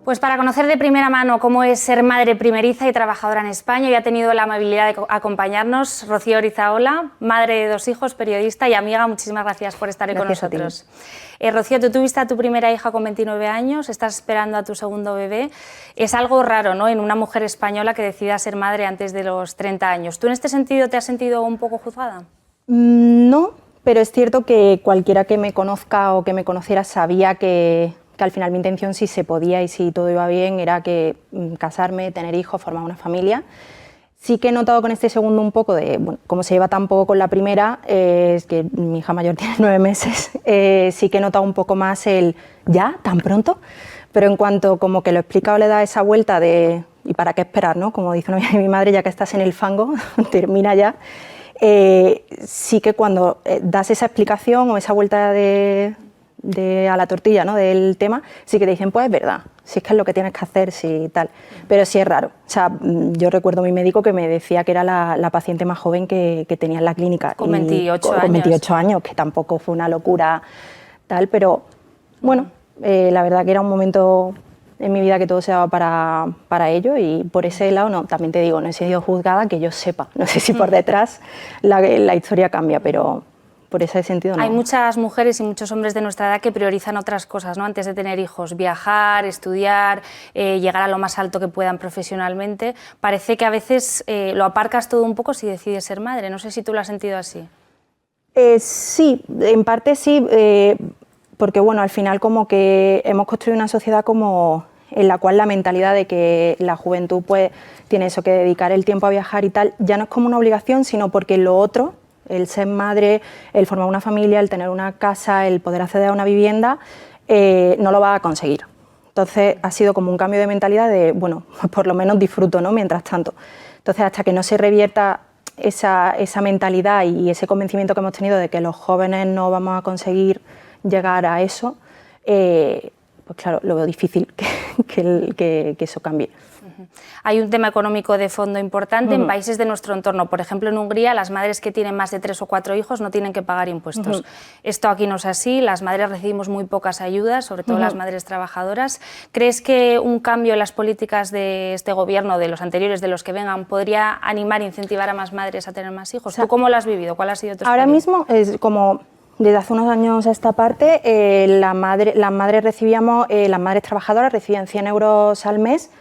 Pues para conocer de primera mano cómo es ser madre primeriza y trabajadora en España, y ha tenido la amabilidad de acompañarnos Rocío Orizaola, madre de 2 hijos, periodista y amiga. Muchísimas gracias por estar hoy con nosotros. Rocío, tú tuviste a tu primera hija con 29 años, estás esperando a tu segundo bebé. Es algo raro, ¿no?, en una mujer española que decida ser madre antes de los 30 años. ¿Tú en este sentido te has sentido un poco juzgada? No, pero es cierto que cualquiera que me conozca o que me conociera sabía que al final mi intención, si se podía y si todo iba bien, era que casarme, tener hijos, formar una familia. Sí que he notado con este segundo un poco de, bueno, como se lleva tan poco con la primera, es que mi hija mayor tiene 9 meses, sí que he notado un poco más el ¿ya? ¿Tan pronto? Pero en cuanto como que lo he explicado, le da esa vuelta de ¿y para qué esperar?, ¿no? Como dice mi madre, ya que estás en el fango, termina ya. Sí que cuando das esa explicación o esa vuelta a la tortilla, ¿no?, del tema, sí que te dicen, pues es verdad, si es que es lo que tienes que hacer, sí, tal. Pero sí es raro. O sea, yo recuerdo a mi médico que me decía que era la paciente más joven que tenía en la clínica. Con 28 años. Con 28 años, que tampoco fue una locura tal, pero bueno, la verdad que era un momento en mi vida que todo se daba para ello, y por ese lado, no, también te digo, no he sido juzgada que yo sepa. No sé si por detrás la historia cambia, pero por ese sentido no. Hay muchas mujeres y muchos hombres de nuestra edad que priorizan otras cosas, ¿no?, antes de tener hijos: viajar, estudiar, llegar a lo más alto que puedan profesionalmente. Parece que a veces lo aparcas todo un poco si decides ser madre. No sé si tú lo has sentido así. Sí, en parte sí, porque bueno, al final como que hemos construido una sociedad como en la cual la mentalidad de que la juventud pues tiene eso, que dedicar el tiempo a viajar y tal, ya no es como una obligación, sino porque lo otro, el ser madre, el formar una familia, el tener una casa, el poder acceder a una vivienda, no lo va a conseguir. Entonces ha sido como un cambio de mentalidad de, bueno, por lo menos disfruto, ¿no?, mientras tanto. Entonces, hasta que no se revierta esa mentalidad y ese convencimiento que hemos tenido de que los jóvenes no vamos a conseguir llegar a eso, pues claro, lo veo difícil que eso cambie. Hay un tema económico de fondo importante en países de nuestro entorno. Por ejemplo, en Hungría, las madres que tienen más de 3 o 4 hijos no tienen que pagar impuestos. Esto aquí no es así, las madres recibimos muy pocas ayudas, sobre todo las madres trabajadoras. ¿Crees que un cambio en las políticas de este gobierno, de los anteriores, de los que vengan, podría animar e incentivar a más madres a tener más hijos? ¿Tú cómo lo has vivido? ¿Cuál ha sido tu experiencia? Ahora mismo es como desde hace unos años a esta parte, las madres trabajadoras recibían 100 euros al mes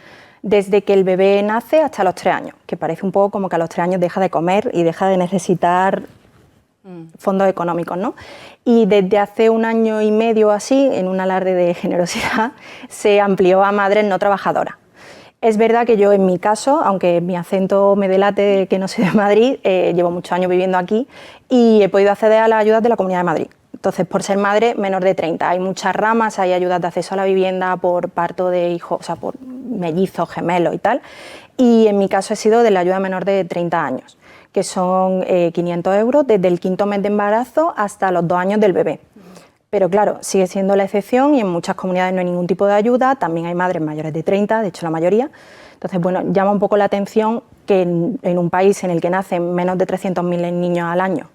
desde que el bebé nace hasta los 3 años, que parece un poco como que a los 3 años deja de comer y deja de necesitar fondos económicos, ¿no? Y desde hace 1 año y medio así, en un alarde de generosidad, se amplió a madres no trabajadoras. Es verdad que yo, en mi caso, aunque mi acento me delate que no soy de Madrid, llevo muchos años viviendo aquí y he podido acceder a las ayudas de la Comunidad de Madrid. Entonces, por ser madre menor de 30, hay muchas ramas, hay ayudas de acceso a la vivienda por parto de hijos, o sea, por mellizos, gemelos y tal. Y en mi caso he sido de la ayuda menor de 30 años, que son 500 euros desde el 5.º mes de embarazo hasta los 2 años del bebé. Pero claro, sigue siendo la excepción y en muchas comunidades no hay ningún tipo de ayuda. También hay madres mayores de 30, de hecho la mayoría. Entonces, bueno, llama un poco la atención que en un país en el que nacen menos de 300.000 niños al año,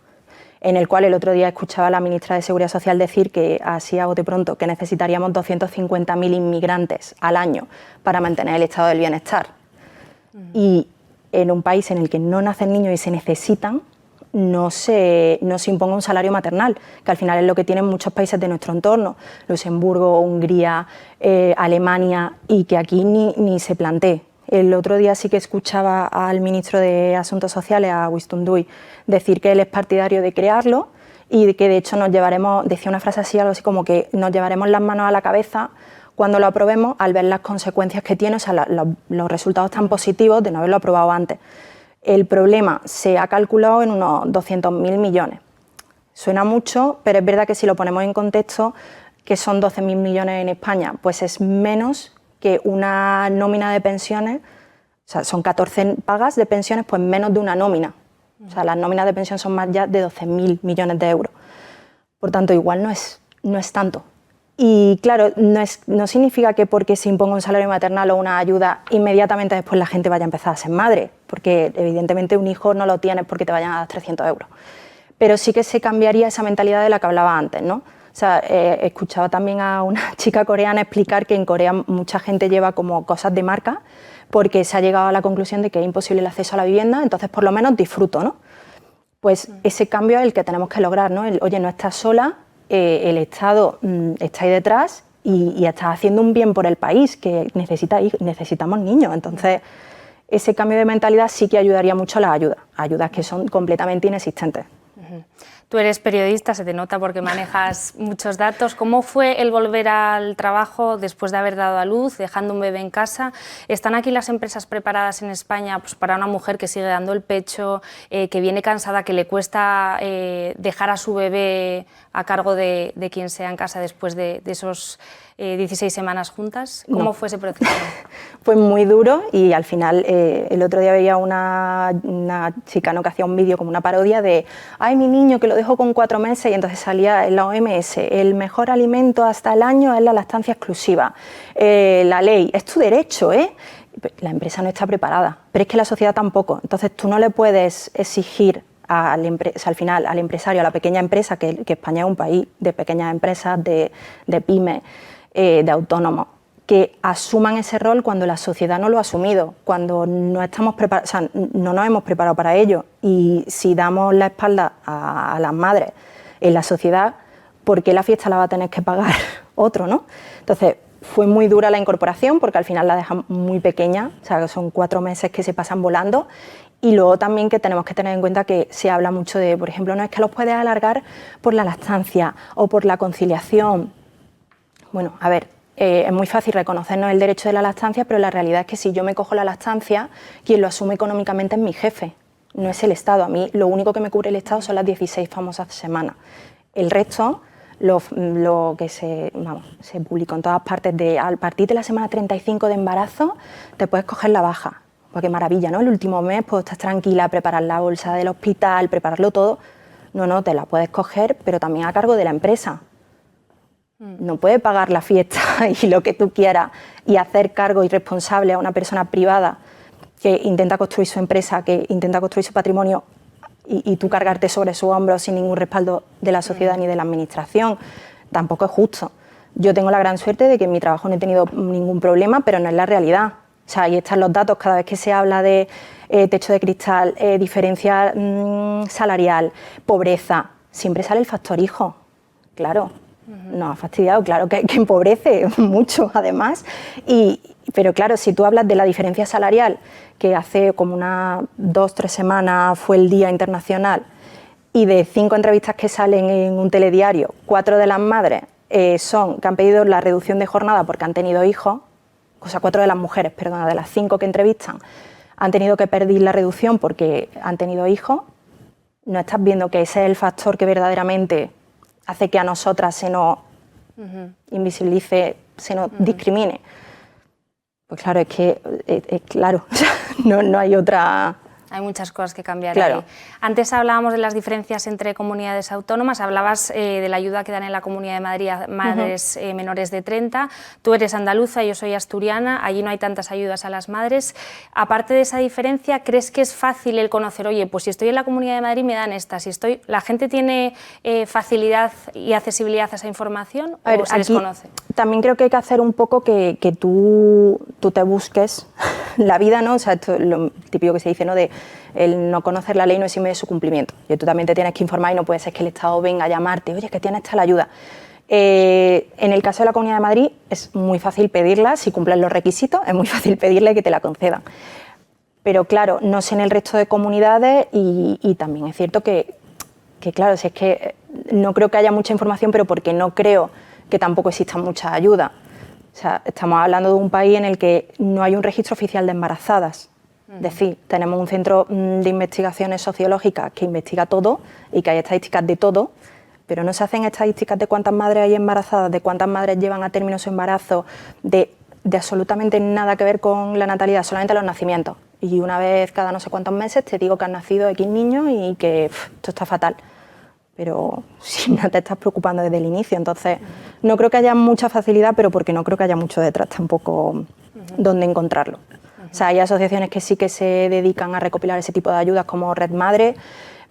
en el cual el otro día escuchaba a la ministra de Seguridad Social decir que, así a bote pronto, que necesitaríamos 250.000 inmigrantes al año para mantener el estado del bienestar. Y en un país en el que no nacen niños y se necesitan, no se imponga un salario maternal, que al final es lo que tienen muchos países de nuestro entorno, Luxemburgo, Hungría, Alemania, y que aquí ni se plantee. El otro día sí que escuchaba al ministro de Asuntos Sociales, a Winston Duy, decir que él es partidario de crearlo y que de hecho nos llevaremos, decía una frase así, algo así como que nos llevaremos las manos a la cabeza cuando lo aprobemos al ver las consecuencias que tiene, o sea, los resultados tan positivos de no haberlo aprobado antes. El problema se ha calculado en unos 200.000 millones. Suena mucho, pero es verdad que si lo ponemos en contexto, que son 12.000 millones en España, pues es menos que una nómina de pensiones, o sea, son 14 pagas de pensiones, pues menos de una nómina. O sea, las nóminas de pensión son más ya de 12.000 millones de euros. Por tanto, igual no es tanto. Y claro, no significa que porque se imponga un salario maternal o una ayuda, inmediatamente después la gente vaya a empezar a ser madre, porque evidentemente un hijo no lo tienes porque te vayan a dar 300 euros. Pero sí que se cambiaría esa mentalidad de la que hablaba antes, ¿no? O sea, escuchaba también a una chica coreana explicar que en Corea mucha gente lleva como cosas de marca porque se ha llegado a la conclusión de que es imposible el acceso a la vivienda, entonces por lo menos disfruto, ¿no? Pues ese cambio es el que tenemos que lograr, ¿no? Oye, no estás sola, el Estado está ahí detrás y estás haciendo un bien por el país, que necesitamos niños. Entonces, ese cambio de mentalidad sí que ayudaría mucho a las ayudas que son completamente inexistentes. Tú eres periodista, se te nota porque manejas muchos datos. ¿Cómo fue el volver al trabajo después de haber dado a luz, dejando un bebé en casa? ¿Están aquí las empresas preparadas en España pues, para una mujer que sigue dando el pecho, que viene cansada, que le cuesta dejar a su bebé a cargo de quien sea en casa después de esos 16 semanas juntas? ¿Cómo fue ese proceso? Fue muy duro y al final el otro día veía una chica, ¿no?, que hacía un vídeo como una parodia de ¡ay, mi niño, que lo dejo con 4 meses! Y entonces salía en la OMS, el mejor alimento hasta el año es la lactancia exclusiva. La ley, es tu derecho, ¿eh? La empresa no está preparada, pero es que la sociedad tampoco. Entonces tú no le puedes exigir al final al empresario, a la pequeña empresa, que España es un país de pequeñas empresas, de pymes, de autónomos, que asuman ese rol cuando la sociedad no lo ha asumido, cuando no estamos preparados, o sea, no nos hemos preparado para ello. Y si damos la espalda a las madres en la sociedad, ¿por qué la fiesta la va a tener que pagar otro, no? Entonces, fue muy dura la incorporación porque al final la dejan muy pequeña, o sea, que son 4 meses que se pasan volando. Y luego también que tenemos que tener en cuenta que se habla mucho de, por ejemplo, no es que los puedes alargar por la lactancia o por la conciliación. Bueno, a ver, es muy fácil reconocernos el derecho de la lactancia, pero la realidad es que si yo me cojo la lactancia, quien lo asume económicamente es mi jefe, no es el Estado. A mí lo único que me cubre el Estado son las 16 famosas semanas. El resto, lo que se publicó en todas partes, a partir de la semana 35 de embarazo, te puedes coger la baja. Porque maravilla, ¿no? El último mes pues estás tranquila, preparar la bolsa del hospital, prepararlo todo. No, te la puedes coger, pero también a cargo de la empresa. No puede pagar la fiesta y lo que tú quieras y hacer cargo irresponsable a una persona privada que intenta construir su empresa, que intenta construir su patrimonio y tú cargarte sobre su hombro sin ningún respaldo de la sociedad ni de la administración. Tampoco es justo. Yo tengo la gran suerte de que en mi trabajo no he tenido ningún problema, pero no es la realidad. O sea, ahí están los datos, cada vez que se habla de techo de cristal, diferencia salarial, pobreza, siempre sale el factor hijo, claro. Nos ha fastidiado, claro que empobrece mucho además, pero claro, si tú hablas de la diferencia salarial, que hace como unas 2-3 semanas fue el Día Internacional, y de 5 entrevistas que salen en un telediario, 4 de las madres son que han pedido la reducción de jornada porque han tenido hijos, o sea, 4 de las mujeres, perdona, de las 5 que entrevistan, han tenido que pedir la reducción porque han tenido hijos. No estás viendo que ese es el factor que verdaderamente hace que a nosotras se nos invisibilice, se nos discrimine. Pues claro, es que, claro, no hay otra... Hay muchas cosas que cambiar. Claro. Ahí. Antes hablábamos de las diferencias entre comunidades autónomas, hablabas de la ayuda que dan en la Comunidad de Madrid a madres menores de 30. Tú eres andaluza, yo soy asturiana, allí no hay tantas ayudas a las madres. Aparte de esa diferencia, ¿crees que es fácil el conocer, oye, pues si estoy en la Comunidad de Madrid me dan estas, si estoy... ¿La gente tiene facilidad y accesibilidad a esa información o se desconoce? También creo que hay que hacer un poco que tú te busques la vida, ¿no? O sea, esto es lo típico que se dice, ¿no? De el no conocer la ley no exime de su cumplimiento. Y tú también te tienes que informar y no puede ser que el Estado venga a llamarte, oye, que tienes esta la ayuda. En el caso de la Comunidad de Madrid es muy fácil pedirla, si cumplen los requisitos, es muy fácil pedirle que te la concedan. Pero claro, no sé en el resto de comunidades y también es cierto que claro, si es que no creo que haya mucha información, pero porque no creo que tampoco existan muchas ayudas. O sea, estamos hablando de un país en el que no hay un registro oficial de embarazadas. Es decir, tenemos un centro de investigaciones sociológicas que investiga todo y que hay estadísticas de todo, pero no se hacen estadísticas de cuántas madres hay embarazadas, de cuántas madres llevan a término su embarazo, de absolutamente nada que ver con la natalidad, solamente los nacimientos. Y una vez cada no sé cuántos meses te digo que han nacido X niños y que esto está fatal. Pero si no te estás preocupando desde el inicio, entonces no creo que haya mucha facilidad, pero porque no creo que haya mucho detrás tampoco donde encontrarlo. O sea, hay asociaciones que sí que se dedican a recopilar ese tipo de ayudas como Red Madre,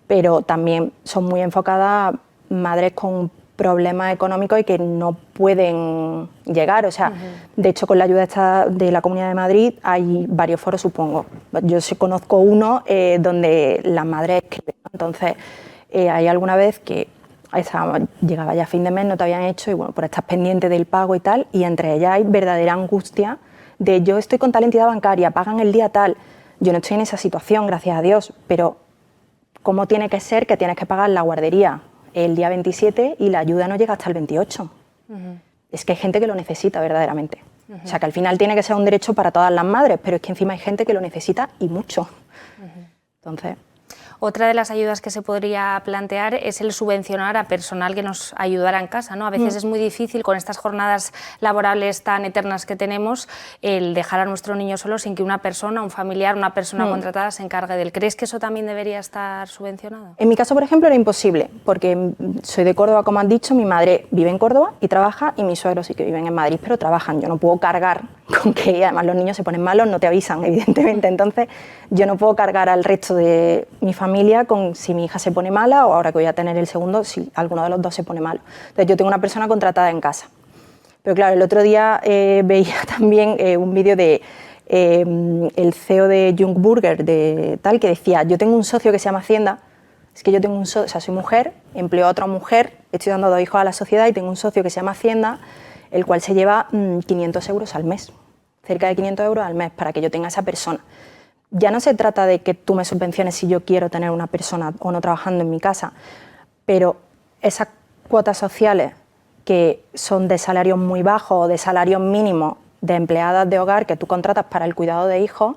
pero también son muy enfocadas a madres con problemas económicos y que no pueden llegar. O sea, de hecho, con la ayuda de la Comunidad de Madrid hay varios foros, supongo. Yo sí conozco uno donde las madres escriben. Entonces, hay alguna vez que llegaba ya fin de mes, no te habían hecho y bueno, por estás pendiente del pago y tal, y entre ellas hay verdadera angustia de yo estoy con tal entidad bancaria, pagan el día tal, yo no estoy en esa situación, gracias a Dios, pero ¿cómo tiene que ser que tienes que pagar la guardería el día 27 y la ayuda no llega hasta el 28? Es que hay gente que lo necesita verdaderamente. O sea, que al final tiene que ser un derecho para todas las madres, pero es que encima hay gente que lo necesita y mucho. Entonces... Otra de las ayudas que se podría plantear es el subvencionar a personal que nos ayudara en casa, ¿no? A veces es muy difícil con estas jornadas laborables tan eternas que tenemos el dejar a nuestro niño solo sin que una persona, un familiar, una persona contratada se encargue de él. ¿Crees que eso también debería estar subvencionado? En mi caso, por ejemplo, era imposible, porque soy de Córdoba, como has dicho, mi madre vive en Córdoba y trabaja, y mis suegros sí que viven en Madrid, pero trabajan. Yo no puedo cargar con que, además los niños se ponen malos, no te avisan, evidentemente, entonces yo no puedo cargar al resto de mi familia con si mi hija se pone mala o ahora que voy a tener el segundo, si alguno de los dos se pone malo. Entonces yo tengo una persona contratada en casa. Pero claro, el otro día veía también un vídeo de el CEO de Jung Burger, de tal, que decía, yo tengo un socio que se llama Hacienda, es que yo tengo un socio, o sea, soy mujer, empleo a otra mujer, estoy dando 2 hijos a la sociedad y tengo un socio que se llama Hacienda, el cual se lleva 500 euros al mes, cerca de 500 euros al mes, para que yo tenga esa persona. Ya no se trata de que tú me subvenciones si yo quiero tener una persona o no trabajando en mi casa, pero esas cuotas sociales que son de salarios muy bajos o de salarios mínimos de empleadas de hogar que tú contratas para el cuidado de hijos,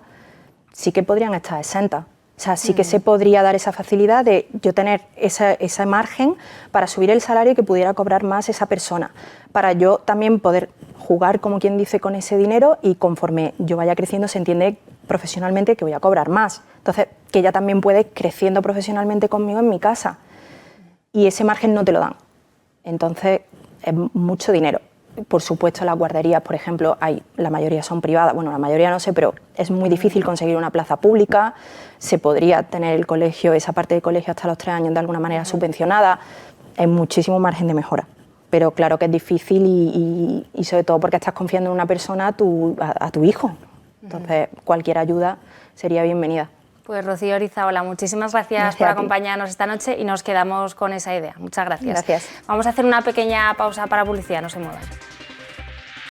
sí que podrían estar exentas. O sea, sí que se podría dar esa facilidad de yo tener ese margen para subir el salario y que pudiera cobrar más esa persona, para yo también poder jugar, como quien dice, con ese dinero y conforme yo vaya creciendo se entiende profesionalmente que voy a cobrar más. Entonces, que ella también puede ir creciendo profesionalmente conmigo en mi casa y ese margen no te lo dan. Entonces, es mucho dinero. Por supuesto, las guarderías, por ejemplo, la mayoría son privadas, bueno, la mayoría no sé, pero es muy difícil conseguir una plaza pública, se podría tener el colegio, esa parte del colegio hasta los 3 años de alguna manera subvencionada, hay muchísimo margen de mejora, pero claro que es difícil y sobre todo porque estás confiando en una persona, a tu hijo, entonces cualquier ayuda sería bienvenida. Pues Rocío Orizaola, muchísimas gracias por acompañarnos esta noche y nos quedamos con esa idea. Muchas gracias. Gracias. Vamos a hacer una pequeña pausa para publicidad, no se muevan.